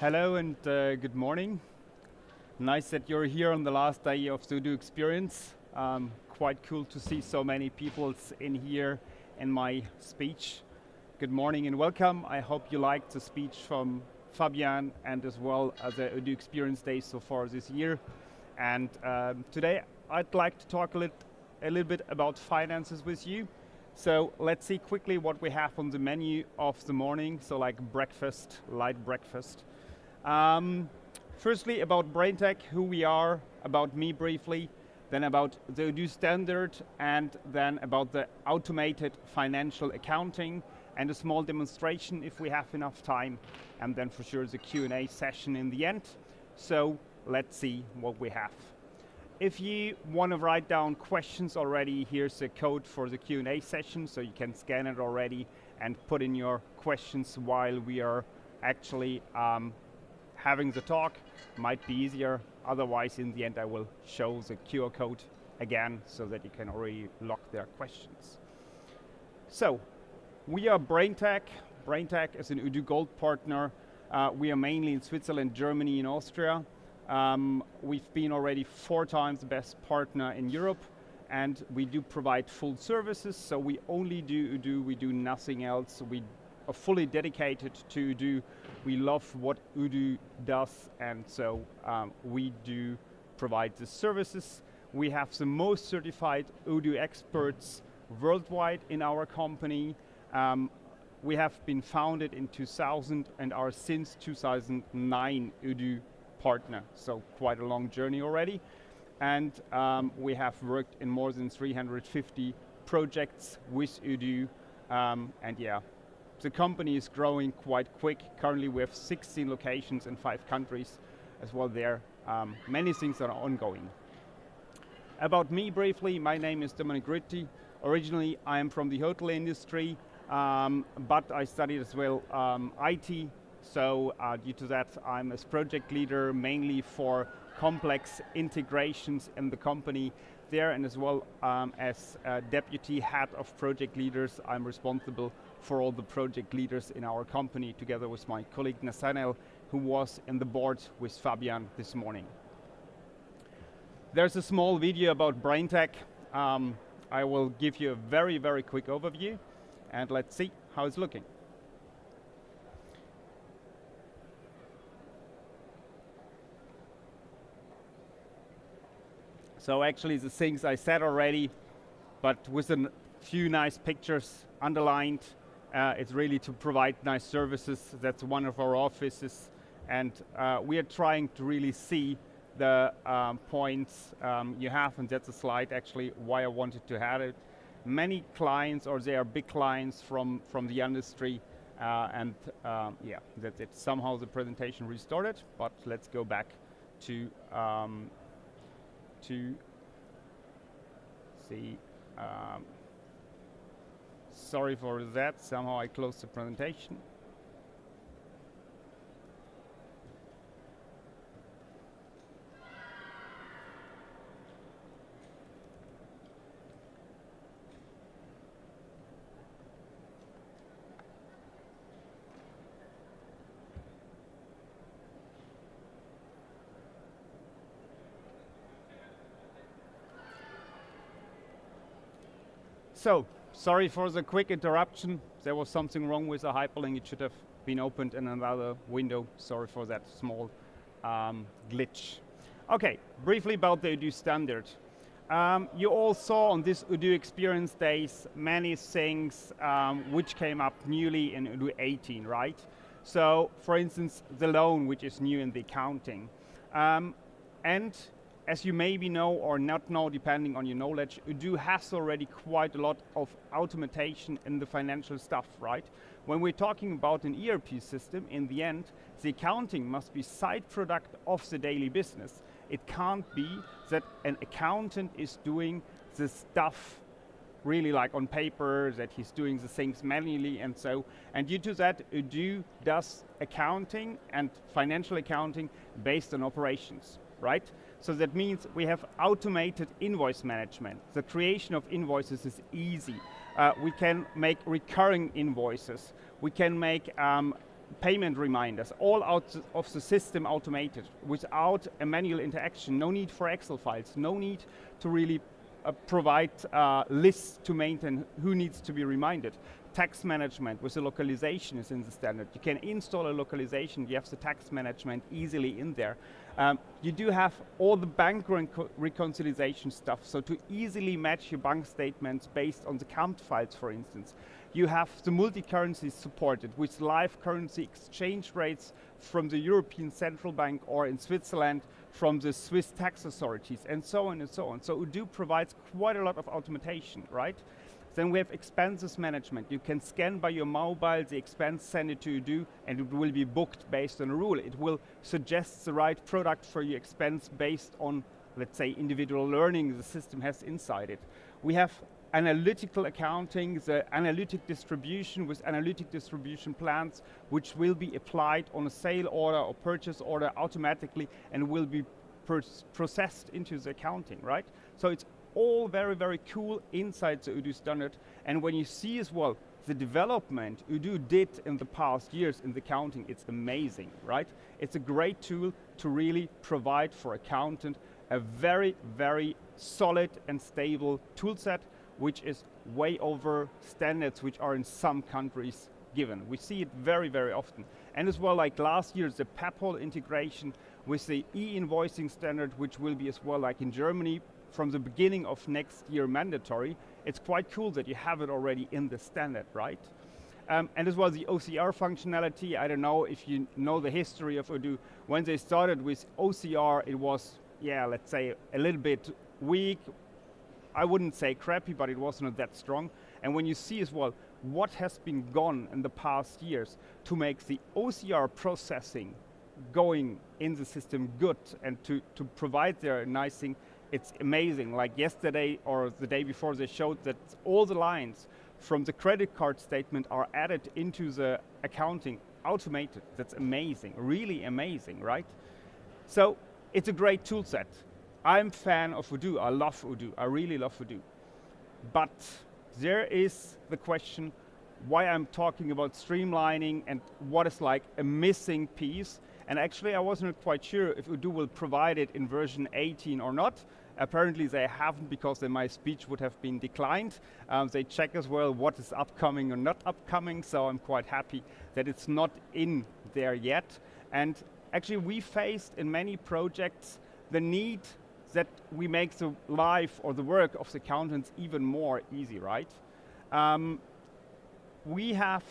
Hello and good morning. Nice that you're here on the last day of the Odoo experience. Quite cool to see so many people in here in my speech. Good morning and welcome. I hope you liked the speech from Fabian and as well as the Odoo experience day so far this year. And today I'd like to talk a little bit about finances with you. So let's see quickly what we have on the menu of the morning. So like breakfast, light breakfast. Firstly, about BrainTech, who we are, about me briefly, then about the Odoo standard, and then about the automated financial accounting, and a small demonstration if we have enough time, and then for sure the Q&A session in the end. So let's see what we have. If you want to write down questions already, here's the code for the Q&A session, so you can scan it already and put in your questions while we are actually having the talk. Might be easier, otherwise in the end I will show the QR code again so that you can already lock their questions. So, we are BrainTech. BrainTech is an Odoo Gold partner. We are mainly in Switzerland, Germany and Austria. We've been already 4 times the best partner in Europe, and we do provide full services, so we only do Odoo, we do nothing else. We are fully dedicated to Odoo. We love what Odoo does, and so we do provide the services. We have the most certified Odoo experts worldwide in our company. We have been founded in 2000 and are since 2009 Odoo partner, so quite a long journey already. And we have worked in more than 350 projects with Odoo, and yeah, the company is growing quite quick. Currently we have 16 locations in 5 countries as well there. Many things are ongoing. About me briefly, my name is Dominic Ritti. Originally I am from the hotel industry, but I studied as well IT. So due to that, I'm as project leader mainly for complex integrations in the company there, and as well as deputy head of project leaders, I'm responsible for all the project leaders in our company, together with my colleague Nathaniel, who was in the board with Fabian this morning. There's a small video about BrainTech. I will give you a very, very quick overview, and let's see how it's looking. So actually the things I said already, but with a few nice pictures underlined. It's really to provide nice services. That's one of our offices. And we are trying to really see the points you have, and that's a slide actually why I wanted to have it. Many clients, or they are big clients from the industry, and yeah, that's it. Somehow the presentation restarted, but let's go back to see. Sorry for that, somehow I closed the presentation. So, sorry for the quick interruption. There was something wrong with the hyperlink. It should have been opened in another window. Sorry for that small glitch. Okay, briefly about the Odoo standard. You all saw on this Odoo experience days many things which came up newly in Odoo 18, right? So, for instance, the loan, which is new in the accounting. And as you maybe know or not know, depending on your knowledge, Odoo has already quite a lot of automation in the financial stuff, right? When we're talking about an ERP system, in the end, the accounting must be side product of the daily business. It can't be that an accountant is doing the stuff really like on paper, that he's doing the things manually and so. And due to that, Odoo does accounting and financial accounting based on operations, right? So that means we have automated invoice management. The creation of invoices is easy. We can make recurring invoices. We can make payment reminders, all out of the system automated, without a manual interaction. No need for Excel files, no need to really provide lists to maintain who needs to be reminded. Tax management with the localization is in the standard. You can install a localization, you have the tax management easily in there. You do have all the bank reconciliation stuff, so to easily match your bank statements based on the count files, for instance. You have the multi-currencies supported with live currency exchange rates from the European Central Bank, or in Switzerland from the Swiss tax authorities, and so on and so on. So Odoo provides quite a lot of automation, right? Then we have expenses management. You can scan by your mobile the expense, send it to Odoo, and it will be booked based on a rule. It will suggest the right product for your expense based on, let's say, individual learning the system has inside it. We have analytical accounting, the analytic distribution with analytic distribution plans, which will be applied on a sale order or purchase order automatically and will be processed into the accounting, right? So it's all very, very cool inside the Odoo standard. And when you see as well the development Odoo did in the past years in the accounting, it's amazing, right? It's a great tool to really provide for accountant a very, very solid and stable tool set, which is way over standards which are in some countries given. We see it very, very often. And as well, like last year, the PEPAL integration with the e-invoicing standard, which will be as well, like in Germany, from the beginning of next year mandatory. It's quite cool that you have it already in the standard, right? And as well the OCR functionality. I don't know if you know the history of Odoo. When they started with OCR, it was, yeah, let's say a little bit weak. I wouldn't say crappy, but it was not that strong. And when you see as well what has been gone in the past years to make the OCR processing going in the system good and to provide their nice thing, it's amazing. Like yesterday or the day before, they showed that all the lines from the credit card statement are added into the accounting automated. That's amazing, really amazing, right? So it's a great tool set. I'm a fan of Odoo, I love Odoo, I really love Odoo. But there is the question why I'm talking about streamlining and what is like a missing piece. And actually I wasn't quite sure if Odoo will provide it in version 18 or not. Apparently they haven't, because then my speech would have been declined. They check as well what is upcoming or not upcoming, so I'm quite happy that it's not in there yet. And actually we faced in many projects the need that we make the life or the work of the accountants even more easy, right? We have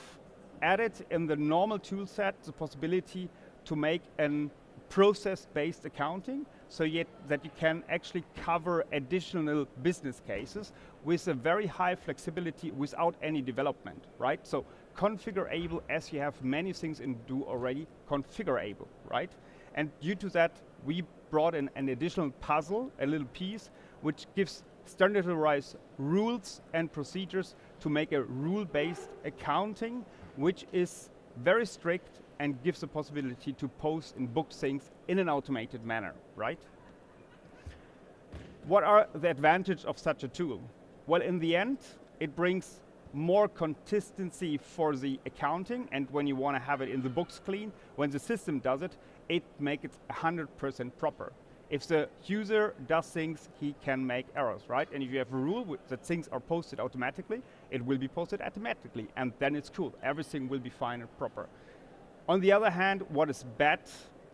added in the normal tool set the possibility to make a process-based accounting, so yet that you can actually cover additional business cases with a very high flexibility without any development, right? So configurable, as you have many things in Odoo already, configurable, right? And due to that, we brought in an additional puzzle, a little piece, which gives standardized rules and procedures to make a rule-based accounting, which is very strict and gives the possibility to post and book things in an automated manner, right? What are the advantages of such a tool? Well, in the end, it brings more consistency for the accounting, and when you want to have it in the books clean, when the system does it, it makes it 100% proper. If the user does things, he can make errors, right? And if you have a rule that things are posted automatically, it will be posted automatically, and then it's cool. Everything will be fine and proper. On the other hand, what is bad,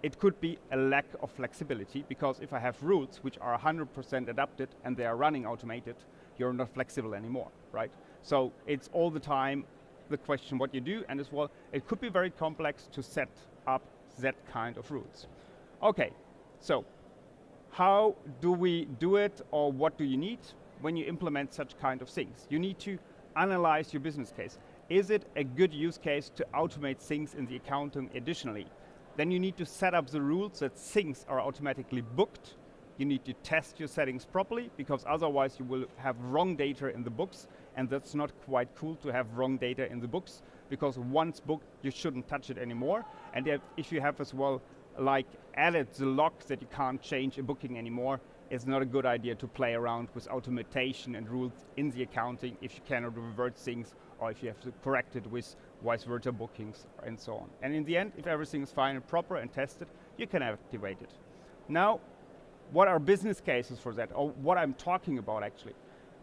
it could be a lack of flexibility, because if I have rules which are 100% adapted and they are running automated, you're not flexible anymore, right? So it's all the time the question what you do, and as well, it could be very complex to set up that kind of rules. Okay, so how do we do it, or what do you need when you implement such kind of things? You need to analyze your business case. Is it a good use case to automate things in the accounting additionally? Then you need to set up the rules that things are automatically booked. You need to test your settings properly, because otherwise you will have wrong data in the books, and that's not quite cool to have wrong data in the books, because once booked, you shouldn't touch it anymore. And if you have as well, like added the lock that you can't change a booking anymore, it's not a good idea to play around with automation and rules in the accounting if you cannot revert things, or if you have to correct it with vice versa bookings, and so on. And in the end, if everything is fine and proper and tested, you can activate it. Now, what are business cases for that, or what I'm talking about actually?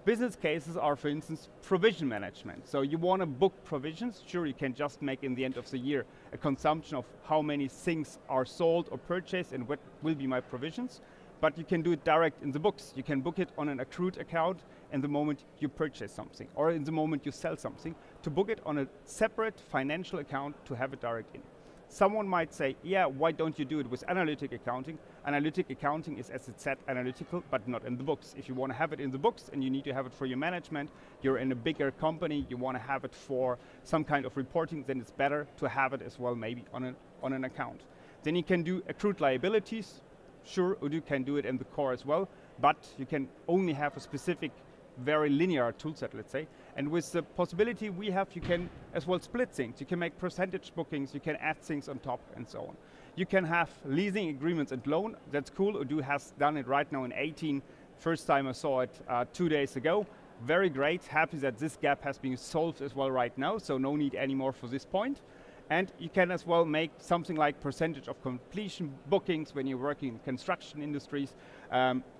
Business cases are, for instance, provision management. So you want to book provisions. Sure, you can just make in the end of the year a consumption of how many things are sold or purchased and what will be my provisions. But you can do it direct in the books. You can book it on an accrued account in the moment you purchase something, or in the moment you sell something, to book it on a separate financial account to have it direct in. Someone might say, yeah, why don't you do it with analytic accounting? Analytic accounting is, as it said, analytical, but not in the books. If you want to have it in the books and you need to have it for your management, you're in a bigger company, you want to have it for some kind of reporting, then it's better to have it as well maybe on an account. Then you can do accrued liabilities. Sure, Odoo can do it in the core as well, but you can only have a specific, very linear toolset, let's say. And with the possibility we have, you can as well split things. You can make percentage bookings, you can add things on top, and so on. You can have leasing agreements and loan. That's cool. Odoo has done it right now in 18. First time I saw it 2 days ago. Very great. Happy that this gap has been solved as well right now, so no need anymore for this point. And you can as well make something like percentage of completion bookings when you're working in construction industries.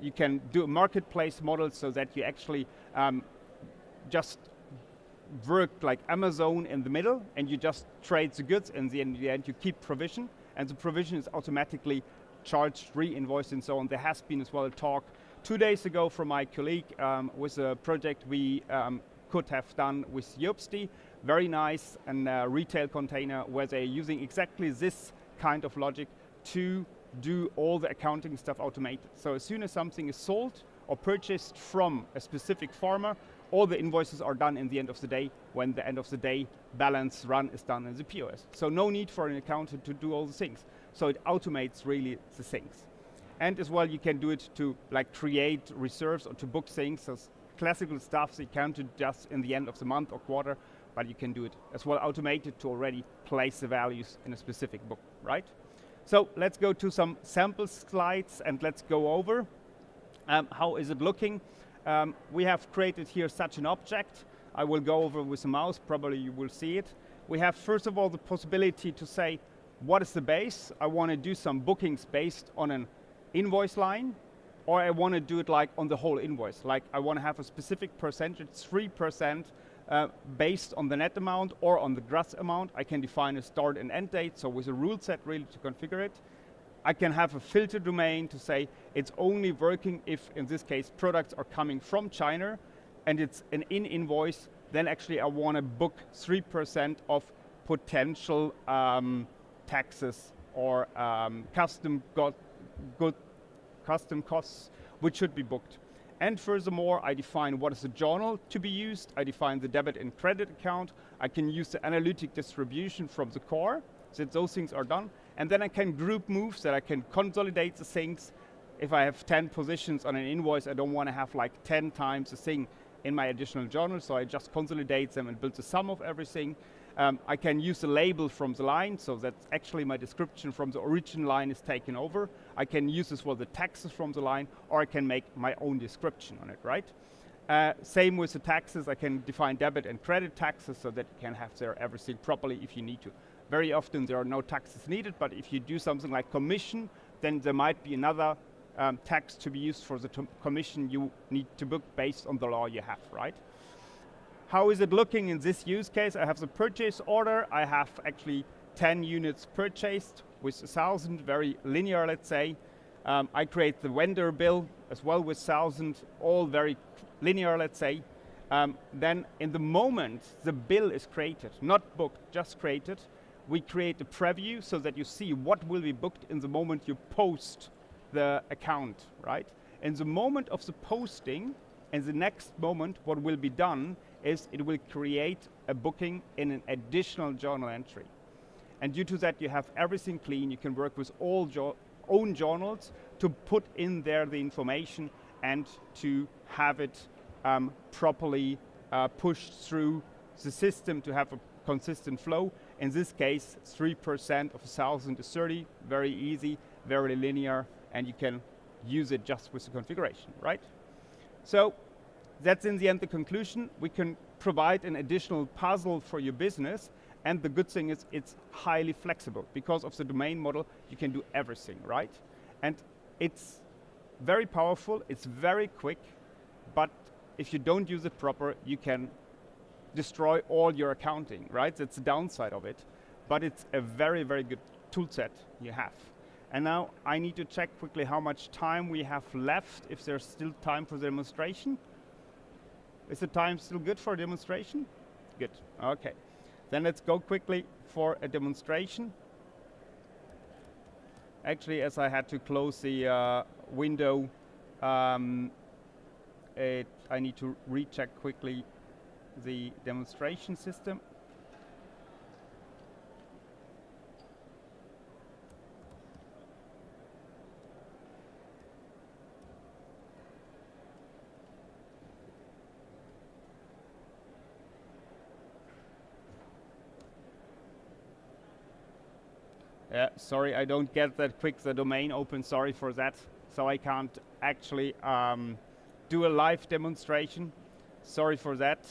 You can do a marketplace model so that you actually just work like Amazon in the middle and you just trade the goods, and in the end you keep provision, and the provision is automatically charged, re-invoiced, and so on. There has been as well a talk 2 days ago from my colleague with a project we could have done with Jobsti. Very nice, and retail container where they're using exactly this kind of logic to do all the accounting stuff automated. So as soon as something is sold or purchased from a specific farmer, all the invoices are done in the end of the day when the end of the day balance run is done in the POS. So no need for an accountant to do all the things. So it automates really the things. And as well, you can do it to like create reserves or to book things. So classical stuff that you can't do just in the end of the month or quarter, but you can do it as well automated to already place the values in a specific book, right? So let's go to some sample slides and let's go over how is it looking. We have created here such an object. I will go over with the mouse, probably you will see it. We have first of all the possibility to say, what is the base? I want to do some bookings based on an invoice line, or I want to do it like on the whole invoice. Like I want to have a specific percentage, 3%, based on the net amount or on the gross amount. I can define a start and end date, so with a rule set really to configure it. I can have a filter domain to say it's only working if, in this case, products are coming from China and it's an in-invoice, then actually I want to book 3% of potential taxes or custom costs which should be booked. And furthermore, I define what is the journal to be used. I define the debit and credit account. I can use the analytic distribution from the core, so that those things are done. And then I can group moves, that I can consolidate the things. If I have 10 positions on an invoice, I don't want to have like 10 times the thing in my additional journal, so I just consolidate them and build the sum of everything. I can use the label from the line, so that actually my description from the origin line is taken over. I can use as well the taxes from the line, or I can make my own description on it, right? Same with the taxes. I can define debit and credit taxes so that you can have there everything properly if you need to. Very often there are no taxes needed, but if you do something like commission, then there might be another tax to be used for the commission you need to book based on the law you have, right? How is it looking in this use case? I have the purchase order. I have actually 10 units purchased with 1,000, very linear, let's say. I create the vendor bill as well with 1,000, all very linear, let's say. Then in the moment the bill is created, not booked, just created, we create a preview so that you see what will be booked in the moment you post the account, right? In the moment of the posting, in the next moment, what will be done is it will create a booking in an additional journal entry. And due to that, you have everything clean. You can work with all own journals to put in there the information and to have it properly pushed through the system to have a consistent flow. In this case, 3% of 1,000 is 30, very easy, very linear, and you can use it just with the configuration, right? So that's in the end the conclusion. We can provide an additional puzzle for your business, And the good thing is it's highly flexible. Because of the domain model, you can do everything, right? And it's very powerful, it's very quick, but if you don't use it proper, you can destroy all your accounting, right? That's the downside of it. But it's a very, very good tool set you have. And now I need to check quickly how much time we have left, if there's still time for the demonstration. Is the time still good for a demonstration? Good, okay. Then let's go quickly for a demonstration. Actually, as I had to close the window, I need to recheck quickly the demonstration system. Sorry, I don't get that quick the domain open, sorry for that. So I can't actually do a live demonstration. Sorry for that.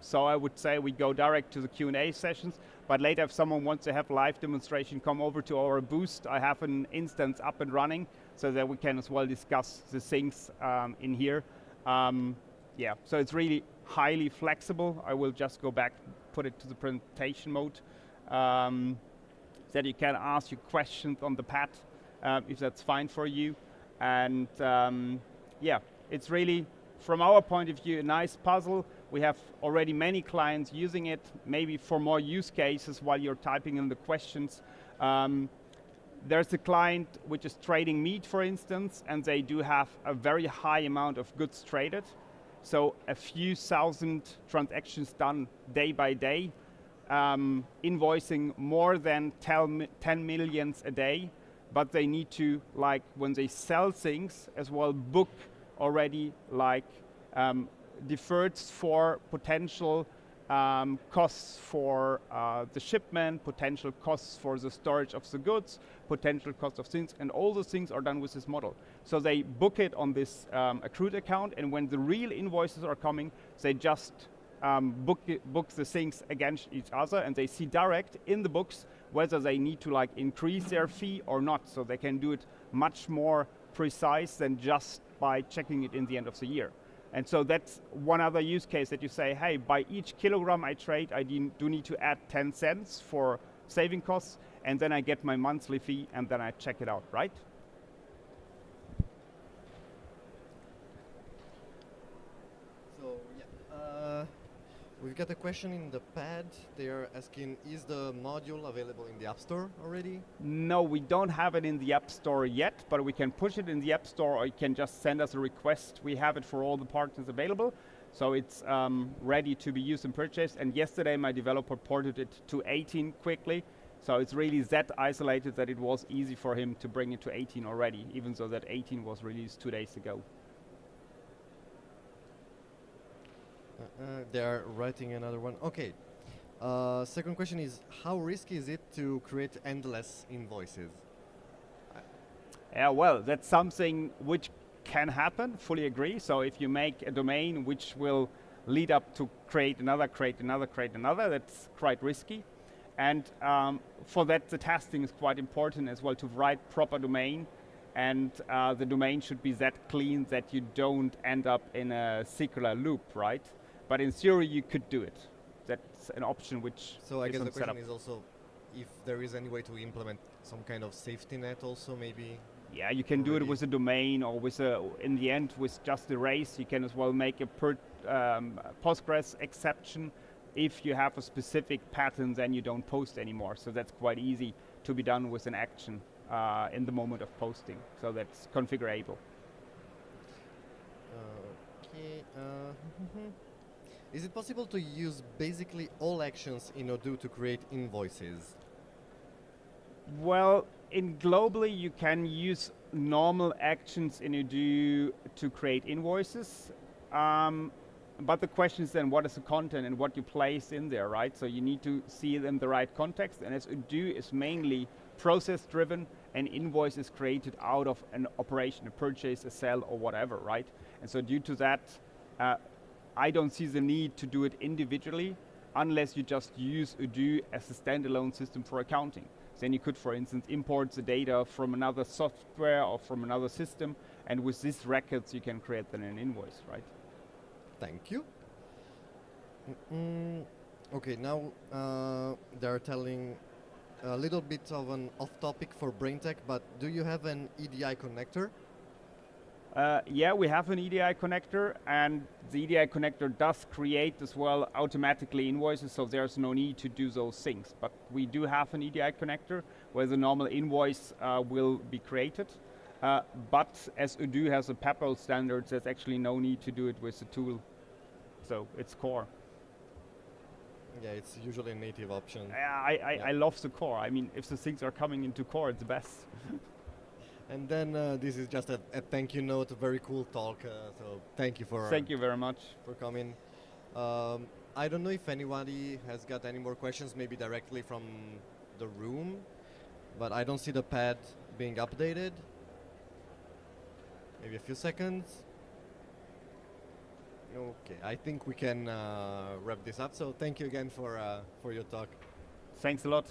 So I would say we go direct to the Q&A sessions, but later if someone wants to have live demonstration, come over to our boost. I have an instance up and running so that we can as well discuss the things in here. Yeah, so it's really highly flexible. I will just go back, put it to the presentation mode. That you can ask your questions on the pad if that's fine for you. And yeah, it's really, from our point of view, a nice puzzle. We have already many clients using it, maybe for more use cases while you're typing in the questions. There's a client which is trading meat, for instance, and they do have a very high amount of goods traded. So a few thousand transactions done day by day. Invoicing more than 10 millions a day, but they need to, like, when they sell things as well, book already like deferreds for potential costs for the shipment, potential costs for the storage of the goods, potential costs of things, and all those things are done with this model. So they book it on this accrued account, and when the real invoices are coming, they just book the things against each other, and they see direct in the books whether they need to like increase their fee or not. So they can do it much more precise than just by checking it in the end of the year. And so that's one other use case that you say, hey, by each kilogram I trade, I do need to add 10 cents for saving costs, and then I get my monthly fee, and then I check it out, right? So yeah, we've got a question in the pad. They're asking, is the module available in the App Store already? No, we don't have it in the App Store yet, but we can push it in the App Store, or you can just send us a request. We have it for all the partners available, so it's ready to be used and purchased. And yesterday my developer ported it to 18 quickly, so it's really that isolated that it was easy for him to bring it to 18 already, even though that 18 was released 2 days ago. They are writing another one. Okay. Second question is, how risky is it to create endless invoices? Yeah, well, that's something which can happen, fully agree. So if you make a domain which will lead up to create another, that's quite risky. And for that, the testing is quite important as well, to write proper domain. And the domain should be that clean that you don't end up in a circular loop, right? But in theory, you could do it. That's an option which So I guess the question setup. is also if there is any way to implement some kind of safety net also, maybe. Yeah, you can do it with a domain, or with in the end, with just erase. You can as well make a Postgres exception. If you have a specific pattern, then you don't post anymore. So that's quite easy to be done with an action in the moment of posting. So that's configurable. Okay. Is it possible to use basically all actions in Odoo to create invoices? Well, globally, you can use normal actions in Odoo to create invoices. But the question is then, what is the content and what you place in there, right? So you need to see it in the right context. And as Odoo is mainly process-driven, an invoice is created out of an operation, a purchase, a sell, or whatever, right? And so due to that, I don't see the need to do it individually. unless you just use Odoo as a standalone system for accounting. Then you could, for instance, import the data from another software or from another system, and with these records you can create then an invoice, right? Thank you. Okay, now they're telling a little bit of an off-topic for BrainTech, but do you have an EDI connector? Yeah, we have an EDI connector, and the EDI connector does create as well automatically invoices, so there's no need to do those things. But we do have an EDI connector where the normal invoice will be created. But as Odoo has a PEPL standard, there's actually no need to do it with the tool. So it's core. Yeah, it's usually a native option. I love the core. I mean, if the things are coming into core, it's the best. And then this is just a thank you note, a very cool talk. So thank you for Thank you very much for coming. I don't know if anybody has got any more questions, maybe directly from the room, but I don't see the pad being updated. Maybe a few seconds. Okay, I think we can wrap this up. So thank you again for your talk. Thanks a lot.